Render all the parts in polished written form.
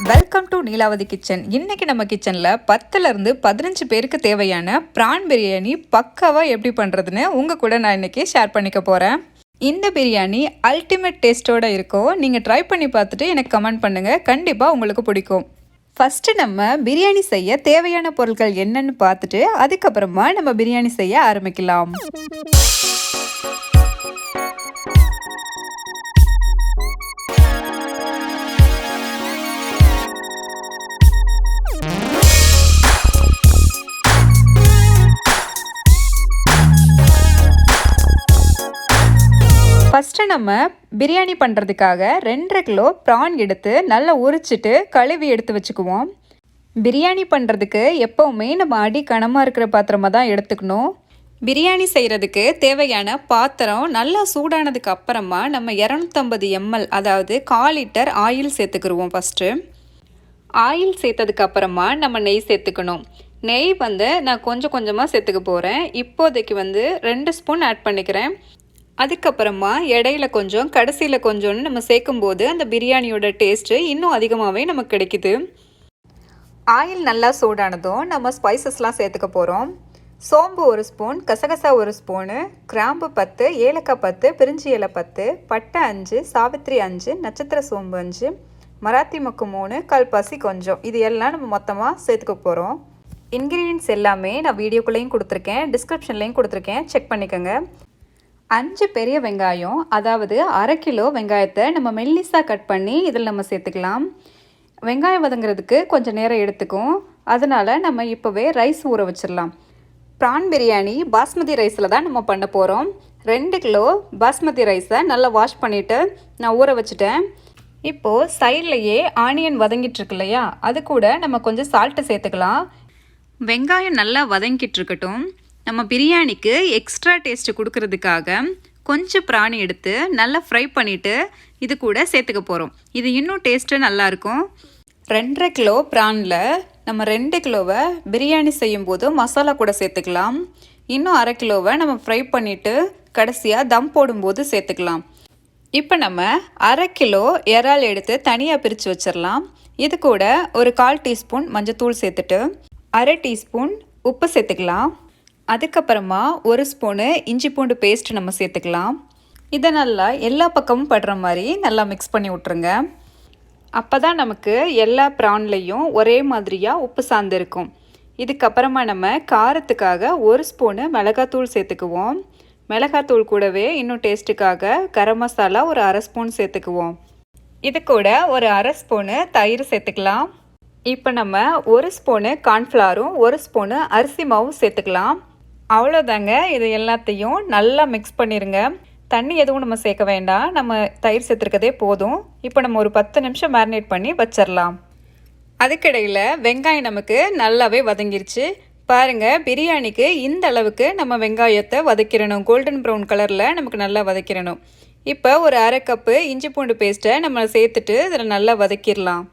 Welcome to Neelavathi kitchen. இன்னைக்கு நம்ம கிச்சனில் 10லேருந்து 15 பேருக்கு தேவையான ப்ரான் பிரியாணி பக்காவாக எப்படி பண்ணுறதுன்னு உங்கள் கூட நான் இன்றைக்கி ஷேர் பண்ணிக்க போகிறேன். இந்த பிரியாணி அல்டிமேட் டேஸ்ட்டோடு இருக்கும். நீங்கள் ட்ரை பண்ணி பார்த்துட்டு எனக்கு கமெண்ட் பண்ணுங்கள், கண்டிப்பாக உங்களுக்கு பிடிக்கும். ஃபஸ்ட்டு நம்ம பிரியாணி செய்ய தேவையான பொருட்கள் என்னன்னு பார்த்துட்டு அதுக்கப்புறமா நம்ம பிரியாணி செய்ய ஆரம்பிக்கலாம். ஃபஸ்ட்டு நம்ம பிரியாணி பண்ணுறதுக்காக 2.5 கிலோ ப்ரான் எடுத்து நல்லா உரிச்சிட்டு கழுவி எடுத்து வச்சுக்குவோம். பிரியாணி பண்ணுறதுக்கு எப்போவுமே நம்ம அடி கனமாக இருக்கிற பாத்திரமாக தான் எடுத்துக்கணும். பிரியாணி செய்கிறதுக்கு தேவையான பாத்திரம் நல்லா சூடானதுக்கு அப்புறமா நம்ம 250 ml அதாவது 1/4 லிட்டர் ஆயில் சேர்த்துக்கிடுவோம். ஃபஸ்ட்டு ஆயில் சேர்த்ததுக்கு அப்புறமா நம்ம நெய் சேர்த்துக்கணும். நெய் நான் கொஞ்சம் கொஞ்சமாக சேர்த்துக்க போகிறேன். இப்போதைக்கு 2 ஸ்பூன் ஆட் பண்ணிக்கிறேன். அதுக்கப்புறமா இடையில கொஞ்சம் கடைசியில் கொஞ்சம்னு நம்ம சேர்க்கும்போது அந்த பிரியாணியோட டேஸ்ட்டு இன்னும் அதிகமாகவே நமக்கு கிடைக்குது. ஆயில் நல்லா சூடானதும் நம்ம ஸ்பைசஸ்லாம் சேர்த்துக்க போகிறோம். சோம்பு 1 ஸ்பூன், கசகசா 1 ஸ்பூனு, கிராம்பு 10, ஏலக்காய் 10, பிரிஞ்சி இலை 10, பட்டை 5, சாவித்திரி 5, நட்சத்திர சோம்பு 5, மராத்தி மொக்கு 3, கல்பாசி கொஞ்சம். இது எல்லாம் நம்ம மொத்தமாக சேர்த்துக்க போகிறோம். இன்க்ரீடியன்ட்ஸ் எல்லாமே நான் வீடியோக்குள்ளேயும் கொடுத்துருக்கேன், டிஸ்கிரிப்ஷன்லேயும் கொடுத்துருக்கேன், செக் பண்ணிக்கோங்க. 5 பெரிய வெங்காயம், அதாவது 1/2 கிலோ வெங்காயத்தை நம்ம மெல்லிஸாக கட் பண்ணி இதில் நம்ம சேர்த்துக்கலாம். வெங்காயம் வதங்கிறதுக்கு கொஞ்சம் நேரம் எடுத்துக்கும், அதனால் நம்ம இப்போவே ரைஸ் ஊற வச்சிடலாம். ப்ரான் பிரியாணி பாஸ்மதி ரைஸில் தான் நம்ம பண்ண போகிறோம். 2 கிலோ பாஸ்மதி ரைஸை நல்லா வாஷ் பண்ணிவிட்டு நான் ஊற வச்சுட்டேன். இப்போது சைட்லையே ஆனியன் வதங்கிட்டுருக்கு இல்லையா, அது கூட நம்ம கொஞ்சம் சால்ட்டு சேர்த்துக்கலாம். வெங்காயம் நல்லா வதங்கிட்டு இருக்கட்டும். நம்ம பிரியாணிக்கு எக்ஸ்ட்ரா டேஸ்ட்டு கொடுக்கறதுக்காக கொஞ்சம் பிராணி எடுத்து நல்லா ஃப்ரை பண்ணிவிட்டு இது கூட சேர்த்துக்க போகிறோம். இது இன்னும் டேஸ்ட்டு நல்லாயிருக்கும். 2.5 கிலோ ப்ரானில் நம்ம 2 கிலோவை பிரியாணி செய்யும்போது மசாலா கூட சேர்த்துக்கலாம். இன்னும் 1/2 கிலோவை நம்ம ஃப்ரை பண்ணிவிட்டு கடைசியாக தம் போடும்போது சேர்த்துக்கலாம். இப்போ நம்ம 1/2 கிலோ எறால் எடுத்து தனியாக பிரித்து வச்சிடலாம். இது கூட ஒரு 1/4 டீஸ்பூன் மஞ்சத்தூள் சேர்த்துட்டு 1/2 டீஸ்பூன் உப்பு சேர்த்துக்கலாம். அதுக்கப்புறமா 1 ஸ்பூனு இஞ்சி பூண்டு பேஸ்ட் நம்ம சேர்த்துக்கலாம். இதை நல்லா எல்லா பக்கமும் படுற மாதிரி நல்லா மிக்ஸ் பண்ணி விட்ருங்க. அப்போ தான் நமக்கு எல்லா ப்ரான்லேயும் ஒரே மாதிரியாக உப்பு சார்ந்திருக்கும். இதுக்கப்புறமா நம்ம காரத்துக்காக 1 ஸ்பூனு மிளகாத்தூள் சேர்த்துக்குவோம். மிளகாத்தூள் கூடவே இன்னும் டேஸ்ட்டுக்காக கரம் மசாலா ஒரு 1/2 ஸ்பூன் சேர்த்துக்குவோம். இது கூட ஒரு 1/2 ஸ்பூனு தயிர் சேர்த்துக்கலாம். இப்போ நம்ம 1 ஸ்பூனு கார்ன்ஃப்ளவரும் 1 ஸ்பூனு அரிசி மாவும் சேர்த்துக்கலாம். அவ்வளோதாங்க. இது எல்லாத்தையும் நல்லா மிக்ஸ் பண்ணிடுங்க. தண்ணி எதுவும் நம்ம சேர்க்க வேண்டாம், நம்ம தயிர் சேர்த்துருக்கதே போதும். இப்போ நம்ம ஒரு 10 நிமிஷம் மேரினேட் பண்ணி வச்சிடலாம். அதுக்கிடையில் வெங்காயம் நமக்கு நல்லாவே வதங்கிருச்சு. பாருங்கள், பிரியாணிக்கு இந்த அளவுக்கு நம்ம வெங்காயத்தை வதக்கிடணும். கோல்டன் ப்ரௌன் கலரில் நமக்கு நல்லா வதக்கிடணும். இப்போ ஒரு 1/2 கப்பு இஞ்சி பூண்டு பேஸ்ட்டை நம்ம சேர்த்துட்டு இதில் நல்லா வதக்கிடலாம்.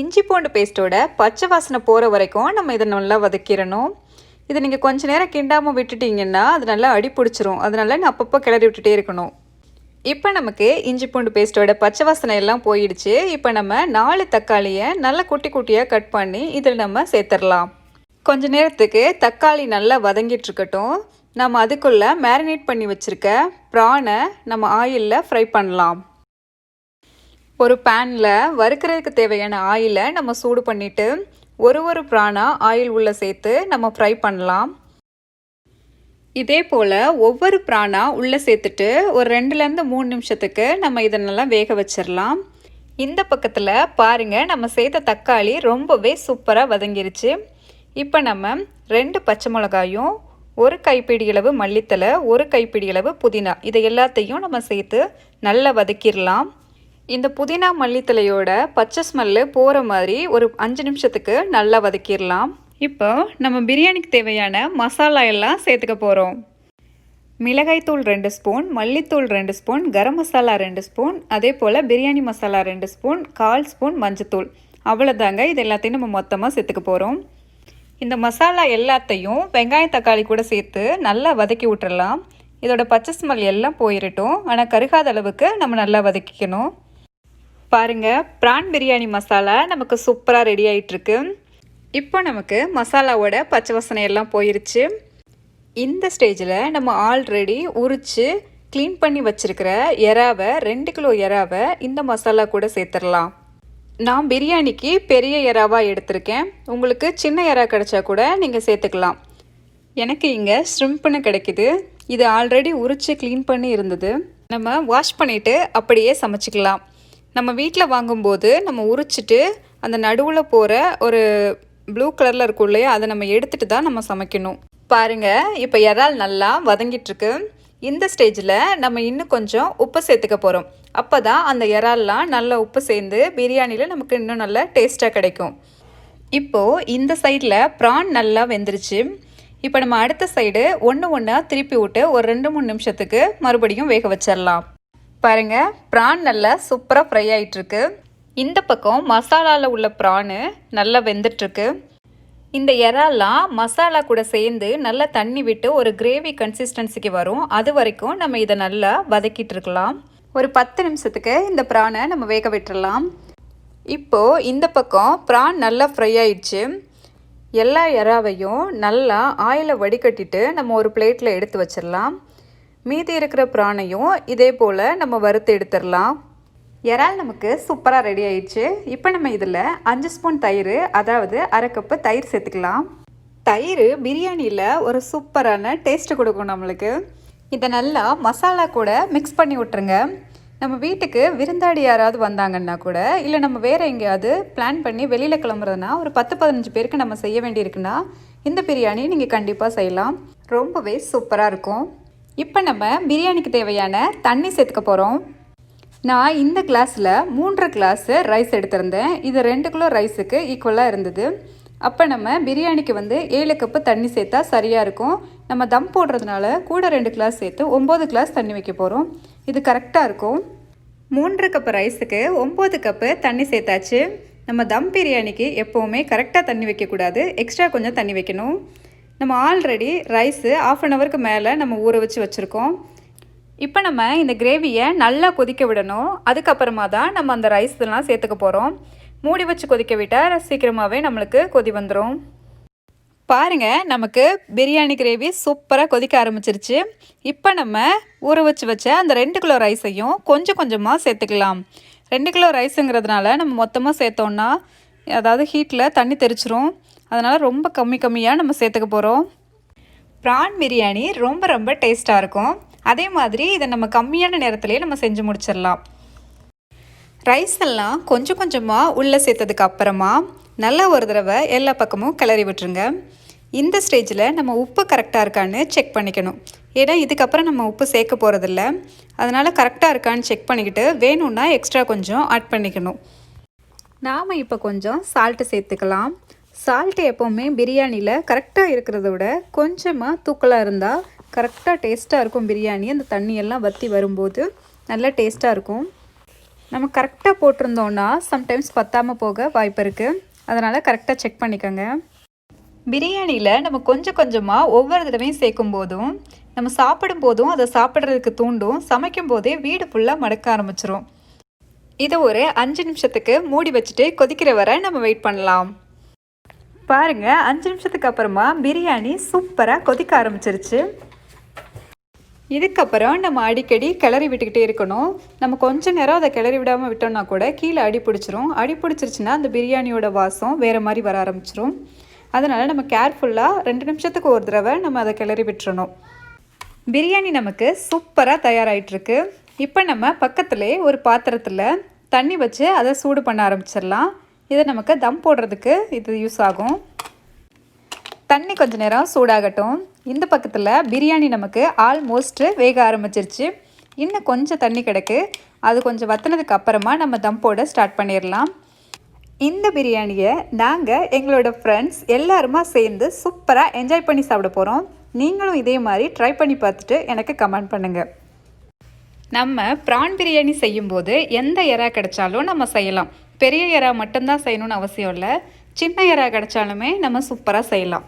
இஞ்சி பூண்டு பேஸ்ட்டோட பச்சை வாசனை போகிற வரைக்கும் நம்ம இதை நல்லா வதக்கிடணும். இது நீங்கள் கொஞ்சம் நேரம் கிண்டாமல் விட்டுட்டிங்கன்னா அது நல்லா அடி பிடிச்சிரும். அதனால நான் அப்பப்போ கிளறி விட்டுட்டே இருக்கணும். இப்போ நமக்கு இஞ்சி பூண்டு பேஸ்ட்டோட பச்சை வாசனை எல்லாம் போயிடுச்சு. இப்போ நம்ம 4 தக்காளியை நல்லா குட்டி குட்டியாக கட் பண்ணி இதில் நம்ம சேர்த்துடலாம். கொஞ்ச நேரத்துக்கு தக்காளி நல்லா வதங்கிட்டுருக்கட்டும். நம்ம அதுக்குள்ளே மேரினேட் பண்ணி வச்சுருக்க ப்ரானை நம்ம ஆயிலில் ஃப்ரை பண்ணலாம். ஒரு பேனில் வறுக்கிறதுக்கு தேவையான ஆயிலை நம்ம சூடு பண்ணிவிட்டு ஒரு ப்ரானாக ஆயில் உள்ளே சேர்த்து நம்ம ஃப்ரை பண்ணலாம். இதே போல் ஒவ்வொரு ப்ரானாக உள்ளே சேர்த்துட்டு ஒரு 2லேருந்து 3 நிமிஷத்துக்கு நம்ம இதை நல்லா வேக வச்சிடலாம். இந்த பக்கத்தில் பாருங்கள், நம்ம சேர்த்த தக்காளி ரொம்பவே சூப்பராக வதங்கிருச்சு. இப்போ நம்ம 2 பச்சை மிளகாயும், 1 கைப்பிடி அளவு மல்லித்தலை, 1 கைப்பிடி அளவு புதினா, இதை எல்லாத்தையும் நம்ம சேர்த்து நல்லா வதக்கிடலாம். இந்த புதினா மல்லித்தலையோட பச்சை ஸ்மெல்லு போகிற மாதிரி ஒரு 5 நிமிஷத்துக்கு நல்லா வதக்கிடலாம். இப்போ நம்ம பிரியாணிக்கு தேவையான மசாலா எல்லாம் சேர்த்துக்க போகிறோம். மிளகாய்த்தூள் 2 ஸ்பூன், மல்லித்தூள் 2 ஸ்பூன், கரம் மசாலா 2 ஸ்பூன், அதே போல் பிரியாணி மசாலா 2 ஸ்பூன், 1/4 ஸ்பூன் மஞ்சத்தூள். அவ்வளோதாங்க. இது எல்லாத்தையும் நம்ம மொத்தமாக சேர்த்துக்க போகிறோம். இந்த மசாலா எல்லாத்தையும் வெங்காயம் தக்காளி கூட சேர்த்து நல்லா வதக்கி விட்டுறலாம். இதோட பச்சை ஸ்மெல் எல்லாம் போயிடட்டும். ஆனால் கருகாத அளவுக்கு நம்ம நல்லா வதக்கிக்கணும். பாருங்கள், ப்ரான் பிரியாணி மசாலா நமக்கு சூப்பராக ரெடி ஆகிட்டுருக்கு. இப்போ நமக்கு மசாலாவோட பச்சை வாசனை எல்லாம் போயிருச்சு. இந்த ஸ்டேஜில் நம்ம ஆல்ரெடி உரித்து க்ளீன் பண்ணி வச்சுருக்கிற எறாவை 2 கிலோ எறாவை இந்த மசாலா கூட சேர்த்துடலாம். நான் பிரியாணிக்கு பெரிய எறாவாக எடுத்திருக்கேன். உங்களுக்கு சின்ன எறா கிடச்சா கூட நீங்கள் சேர்த்துக்கலாம். எனக்கு இங்கே ஷ்ரிம்ப்னு கிடைக்கிது. இது ஆல்ரெடி உரித்து க்ளீன் பண்ணி இருந்தது. நம்ம வாஷ் பண்ணிவிட்டு அப்படியே சமைச்சிக்கலாம். நம்ம வீட்டில் வாங்கும்போது நம்ம உரிச்சிட்டு அந்த நடுவில் போகிற ஒரு ப்ளூ கலரில் இருக்கும் இல்லையா, அதை நம்ம எடுத்துகிட்டு தான் நம்ம சமைக்கணும். பாருங்கள், இப்போ இறால் நல்லா வதங்கிட்டுருக்கு. இந்த ஸ்டேஜில் நம்ம இன்னும் கொஞ்சம் உப்பு சேர்த்துக்க போகிறோம். அப்போ தான் அந்த இறால்லாம் நல்லா உப்பு சேர்ந்து பிரியாணியில் நமக்கு இன்னும் நல்லா டேஸ்ட்டாக கிடைக்கும். இப்போது இந்த சைடில் ப்ரான் நல்லா வெந்துருச்சு. இப்போ நம்ம அடுத்த சைடு ஒன்றா திருப்பி விட்டு ஒரு 2-3 நிமிஷத்துக்கு மறுபடியும் வேக வச்சிடலாம். பாருங்கள், ப்ரான் நல்லா சூப்பராக ஃப்ரை ஆகிட்டுருக்கு. இந்த பக்கம் மசாலாவில் உள்ள ப்ரானு நல்லா வெந்துட்டுருக்கு. இந்த இறால்லாம் மசாலா கூட சேர்ந்து நல்லா தண்ணி விட்டு ஒரு கிரேவி கன்சிஸ்டன்சிக்கு வரும். அது வரைக்கும் நம்ம இதை நல்லா வதக்கிட்டு இருக்கலாம். ஒரு 10 நிமிஷத்துக்கு இந்த ப்ரானை நம்ம வேக விட்டுறலாம். இப்போது இந்த பக்கம் ப்ரான் நல்லா ஃப்ரை ஆயிடுச்சு. எல்லா இறாவையும் நல்லா ஆயிலை வடிகட்டிட்டு நம்ம ஒரு பிளேட்டில் எடுத்து வச்சிடலாம். மீதி இருக்கிற ப்ரானையும் இதே போல் நம்ம வறுத்து எடுத்துடலாம். இறால் நமக்கு சூப்பராக ரெடி ஆயிடுச்சு. இப்போ நம்ம இதில் 5 ஸ்பூன் தயிர், அதாவது அரை கப்பு தயிர் சேர்த்துக்கலாம். தயிர் பிரியாணியில் ஒரு சூப்பரான டேஸ்ட்டு கொடுக்கும் நம்மளுக்கு. இதை நல்லா மசாலா கூட மிக்ஸ் பண்ணி விட்டுருங்க. நம்ம வீட்டுக்கு விருந்தாடி யாராவது வந்தாங்கன்னா கூட, இல்லை நம்ம வேறு எங்கேயாவது பிளான் பண்ணி வெளியில் கிளம்புறதுனா ஒரு 10-15 பேருக்கு நம்ம செய்ய வேண்டியிருக்குன்னா இந்த பிரியாணி நீங்கள் கண்டிப்பாக செய்யலாம். ரொம்பவே சூப்பராக இருக்கும். இப்போ நம்ம பிரியாணிக்கு தேவையான தண்ணி சேர்த்துக்க போகிறோம். நான் இந்த கிளாஸில் 3 கிளாஸு ரைஸ் எடுத்திருந்தேன். இது 2 கிலோ ரைஸுக்கு ஈக்குவலாக இருந்தது. அப்போ நம்ம பிரியாணிக்கு 7 கப்பு தண்ணி சேர்த்தா சரியாக இருக்கும். நம்ம தம் போடுறதுனால கூட 2 கிளாஸ் சேர்த்து 9 கிளாஸ் தண்ணி வைக்க போகிறோம். இது கரெக்டாக இருக்கும். 3 கப்பு ரைஸுக்கு 9 கப்பு தண்ணி சேர்த்தாச்சு. நம்ம தம் பிரியாணிக்கு எப்போவுமே கரெக்டாக தண்ணி வைக்கக்கூடாது, எக்ஸ்ட்ரா கொஞ்சம் தண்ணி வைக்கணும். நம்ம ஆல்ரெடி ரைஸு 1/2 ஹவருக்கு மேலே நம்ம ஊற வச்சுருக்கோம். இப்போ நம்ம இந்த கிரேவியை நல்லா கொதிக்க விடணும். அதுக்கப்புறமா தான் நம்ம அந்த ரைஸ்லாம் சேர்த்துக்க போகிறோம். மூடி வச்சு கொதிக்க விட்டால் சீக்கிரமாகவே நம்மளுக்கு கொதி வந்துடும். பாருங்கள், நமக்கு பிரியாணி கிரேவி சூப்பராக கொதிக்க ஆரம்பிச்சிருச்சு. இப்போ நம்ம ஊற வச்ச அந்த 2 கிலோ ரைஸையும் கொஞ்சம் கொஞ்சமாக சேர்த்துக்கலாம். 2 கிலோ ரைஸுங்கிறதுனால நம்ம மொத்தமாக சேர்த்தோன்னா அதாவது ஹீட்டில் தண்ணி தெரிச்சிரும். அதனால் ரொம்ப கம்மியாக நம்ம சேர்த்துக்க போகிறோம். ப்ரான் பிரியாணி ரொம்ப டேஸ்ட்டாக இருக்கும். அதே மாதிரி இதை நம்ம கம்மியான நேரத்துலேயே நம்ம செஞ்சு முடிச்சிடலாம். ரைஸ் எல்லாம் கொஞ்சம் கொஞ்சமாக உள்ளே சேர்த்ததுக்கு அப்புறமா நல்லா ஒரு தடவை எல்லா பக்கமும் கிளறி விட்டுருங்க. இந்த ஸ்டேஜில் நம்ம உப்பு கரெக்டாக இருக்கான்னு செக் பண்ணிக்கணும். ஏன்னா இதுக்கப்புறம் நம்ம உப்பு சேர்க்க போகிறதில்ல. அதனால் கரெக்டாக இருக்கான்னு செக் பண்ணிக்கிட்டு வேணும்னா எக்ஸ்ட்ரா கொஞ்சம் ஆட் பண்ணிக்கணும். நாம் இப்போ கொஞ்சம் சால்ட்டு சேர்த்துக்கலாம். சால்ட்டு எப்போவுமே பிரியாணியில் கரெக்டாக இருக்கிறத விட கொஞ்சமாக தூக்கலாக இருந்தால் கரெக்டாக டேஸ்ட்டாக இருக்கும் பிரியாணி. அந்த தண்ணியெல்லாம் வற்றி வரும்போது நல்லா டேஸ்ட்டாக இருக்கும். நம்ம கரெக்டாக போட்டிருந்தோன்னா சம்டைம்ஸ் பத்தாமல் போக வாய்ப்பு இருக்குது. அதனால் கரெக்டாக செக் பண்ணிக்கோங்க. பிரியாணியில் நம்ம கொஞ்சம் கொஞ்சமாக ஒவ்வொரு தடவையும் சேர்க்கும் போதும் நம்ம சாப்பிடும் போதும் அதை சாப்பிட்றதுக்கு தூண்டும். சமைக்கும் போதே வீடு ஃபுல்லாக மடக்க ஆரம்பிச்சிரும். இதை ஒரு 5 நிமிஷத்துக்கு மூடி வச்சுட்டு கொதிக்கிற வரை நம்ம வெயிட் பண்ணலாம். பாருங்கள், 5 நிமிஷத்துக்கு அப்புறமா பிரியாணி சூப்பராக கொதிக்க ஆரம்பிச்சிருச்சு. இதுக்கப்புறம் நம்ம அடிக்கடி கிளறி விட்டுக்கிட்டே இருக்கணும். நம்ம கொஞ்சம் நேரம் அதை கிளறி விடாமல் விட்டோம்னா கூட கீழே அடி பிடிச்சிரும். அடி பிடிச்சிருச்சுன்னா அந்த பிரியாணியோட வாசம் வேறு மாதிரி வர ஆரம்பிச்சிரும். அதனால் நம்ம கேர்ஃபுல்லாக 2 நிமிஷத்துக்கு ஒரு தடவை நம்ம அதை கிளறி விட்டுறணும். பிரியாணி நமக்கு சூப்பராக தயாராகிட்டுருக்கு. இப்போ நம்ம பக்கத்துலேயே ஒரு பாத்திரத்தில் தண்ணி வச்சு அதை சூடு பண்ண ஆரம்பிச்சிடலாம். இதை நமக்கு தம் போடுறதுக்கு இது யூஸ் ஆகும். தண்ணி கொஞ்சம் நேரம் சூடாகட்டும். இந்த பக்கத்தில் பிரியாணி நமக்கு ஆல்மோஸ்ட்டு வேக ஆரம்பிச்சிருச்சு. இன்னும் கொஞ்சம் தண்ணி கிடக்கு. அது கொஞ்சம் வற்றினதுக்கு அப்புறமா நம்ம தம் போட ஸ்டார்ட் பண்ணிடலாம். இந்த பிரியாணியை நாங்கள் எங்களோட ஃப்ரெண்ட்ஸ் எல்லாருமா சேர்ந்து சூப்பராக என்ஜாய் பண்ணி சாப்பிட போகிறோம். நீங்களும் இதே மாதிரி ட்ரை பண்ணி பார்த்துட்டு எனக்கு கமெண்ட் பண்ணுங்கள். நம்ம ப்ரான் பிரியாணி செய்யும்போது எந்த எறா கிடைச்சாலும் நம்ம செய்யலாம். பெரிய எறா மட்டும்தான் செய்யணும்னு அவசியம் இல்லை. சின்ன எறா கிடைச்சாலுமே நம்ம சூப்பராக செய்யலாம்.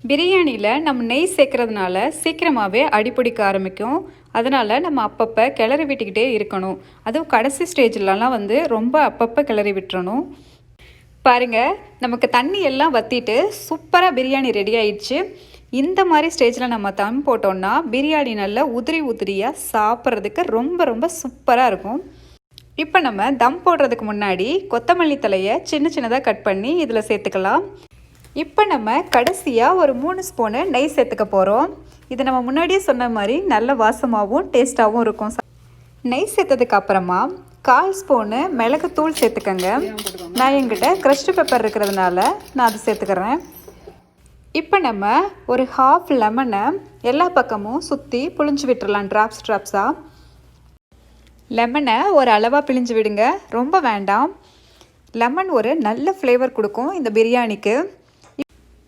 பிரியாணியில் நம்ம நெய் சேர்க்கறதுனால சீக்கிரமாகவே அடிப்பிடிக்க ஆரம்பிக்கும். அதனால் நம்ம அப்பப்போ கிளறி விட்டுக்கிட்டே இருக்கணும். அதுவும் கடைசி ஸ்டேஜ்லலாம் ரொம்ப அப்பப்போ கிளறி விட்டுறணும். பாருங்கள், நமக்கு தண்ணி எல்லாம் வற்றிட்டு சூப்பராக பிரியாணி ரெடி ஆயிடுச்சு. இந்த மாதிரி ஸ்டேஜில் நம்ம தம் போட்டோம்னா பிரியாணி நல்லா உதிரி உதிரியாக சாப்பிட்றதுக்கு ரொம்ப சூப்பராக இருக்கும். இப்போ நம்ம தம் போடுறதுக்கு முன்னாடி கொத்தமல்லி தலையை சின்ன சின்னதாக கட் பண்ணி இதில் சேர்த்துக்கலாம். இப்போ நம்ம கடைசியாக ஒரு 3 ஸ்பூனு நெய் சேர்த்துக்க போகிறோம். இது நம்ம முன்னாடியே சொன்ன மாதிரி நல்ல வாசமாகவும் டேஸ்ட்டாகவும் இருக்கும். நெய் சேர்த்ததுக்கு அப்புறமா 1/4 ஸ்பூனு மிளகுத்தூள் சேர்த்துக்கங்க. நான் என்கிட்ட க்ரஷ்டு பெப்பர் இருக்கிறதுனால நான் அதை சேர்த்துக்கிறேன். இப்போ நம்ம ஒரு 1/2 லெமனை எல்லா பக்கமும் சுற்றி புழிஞ்சு விட்டுறலாம். ட்ராப்ஸாக லெமனை ஒரு அளவாக பிழிஞ்சு விடுங்க, ரொம்ப வேண்டாம். லெமன் ஒரு நல்ல ஃப்ளேவர் கொடுக்கும் இந்த பிரியாணிக்கு.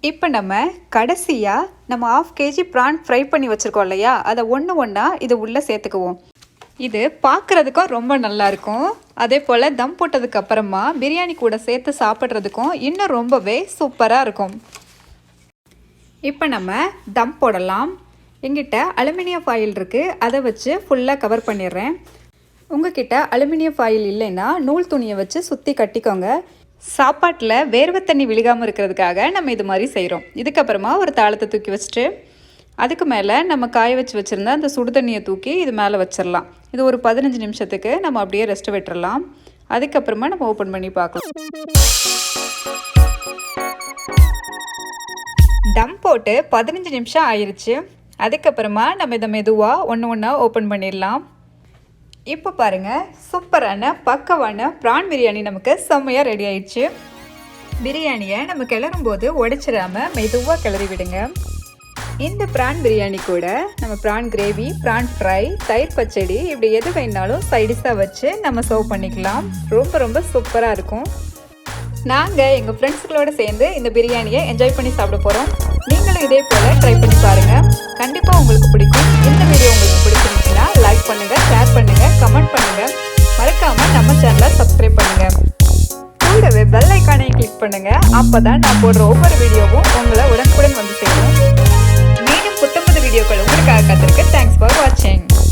இப்போ நம்ம கடைசியாக நம்ம 1/2 kg ப்ரான் ஃப்ரை பண்ணி வச்சுருக்கோம் இல்லையா, அதை ஒன்றா இது உள்ளே சேர்த்துக்குவோம். இது பார்க்குறதுக்கும் ரொம்ப நல்லாயிருக்கும். அதே போல் தம் போட்டதுக்கு அப்புறமா பிரியாணி கூட சேர்த்து சாப்பிட்றதுக்கும் இன்னும் ரொம்பவே சூப்பராக இருக்கும். இப்போ நம்ம தம் போடலாம். எங்கிட்ட அலுமினியம் ஃபாயில் இருக்குது, அதை வச்சு ஃபுல்லாக கவர் பண்ணிடுறேன். உங்ககிட்ட அலுமினியம் ஃபாயில் இல்லைன்னா நூல் துணியை வச்சு சுற்றி கட்டிக்கோங்க. சாப்பாட்டில் வேர்வை தண்ணி விழுகாமல் இருக்கிறதுக்காக நம்ம இது மாதிரி செய்கிறோம். இதுக்கப்புறமா ஒரு தாளத்தை தூக்கி வச்சுட்டு அதுக்கு மேலே நம்ம காய வச்சுருந்த அந்த சுடு தண்ணியை தூக்கி இது மேலே வச்சிடலாம். இது ஒரு 15 நிமிஷத்துக்கு நம்ம அப்படியே ரெஸ்ட் விட்டுறலாம். அதுக்கப்புறமா நம்ம ஓப்பன் பண்ணி பார்க்கலாம். தம் போட்டு 15 நிமிஷம் ஆயிடுச்சு. அதுக்கப்புறமா நம்ம இதை மெதுவாக ஒன்றா ஓப்பன் பண்ணிடலாம். இப்போ பாருங்கள், சூப்பரான பக்கவான ப்ரான் பிரியாணி நமக்கு செம்மையாக ரெடி ஆயிடுச்சு. பிரியாணியை நம்ம கிளறும் போது உடைச்சிடாமல் மெதுவாக கிளறி விடுங்க. இந்த ப்ரான் பிரியாணி கூட நம்ம ப்ரான் கிரேவி, ப்ரான் ஃப்ரை, தயிர் பச்சடி இப்படி எது வேணாலும் சைடிஷாக வச்சு நம்ம சர்வ் பண்ணிக்கலாம். ரொம்ப சூப்பராக இருக்கும். நாங்கள் எங்கள் ஃப்ரெண்ட்ஸுகளோடு சேர்ந்து இந்த பிரியாணியை என்ஜாய் பண்ணி சாப்பிட போகிறோம். நீங்களும் இதே போல் ட்ரை பண்ணி பாருங்கள். கண்டிப்பாக உங்களுக்கு பிடிக்கும். இந்த வீடியோ உங்களுக்கு பிடிச்சிருந்துச்சுன்னா லைக் பண்ணுங்கள், ஷேர் பண்ணுங்கள், கமெண்ட் பண்ணுங்கள். மறக்காமல் நம்ம சேனலை சப்ஸ்கிரைப் பண்ணுங்கள். கூடவே பெல் ஐக்கானையும் கிளிக் பண்ணுங்கள். அப்போ தான் நான் போடுற ஒவ்வொரு வீடியோவும் உங்களை உடனுக்குடன் வந்து சேரும். மீண்டும் புத்தம்புது வீடியோக்கள் உங்களுக்காக காத்திருக்கு. தேங்க்ஸ் ஃபார் வாட்சிங்.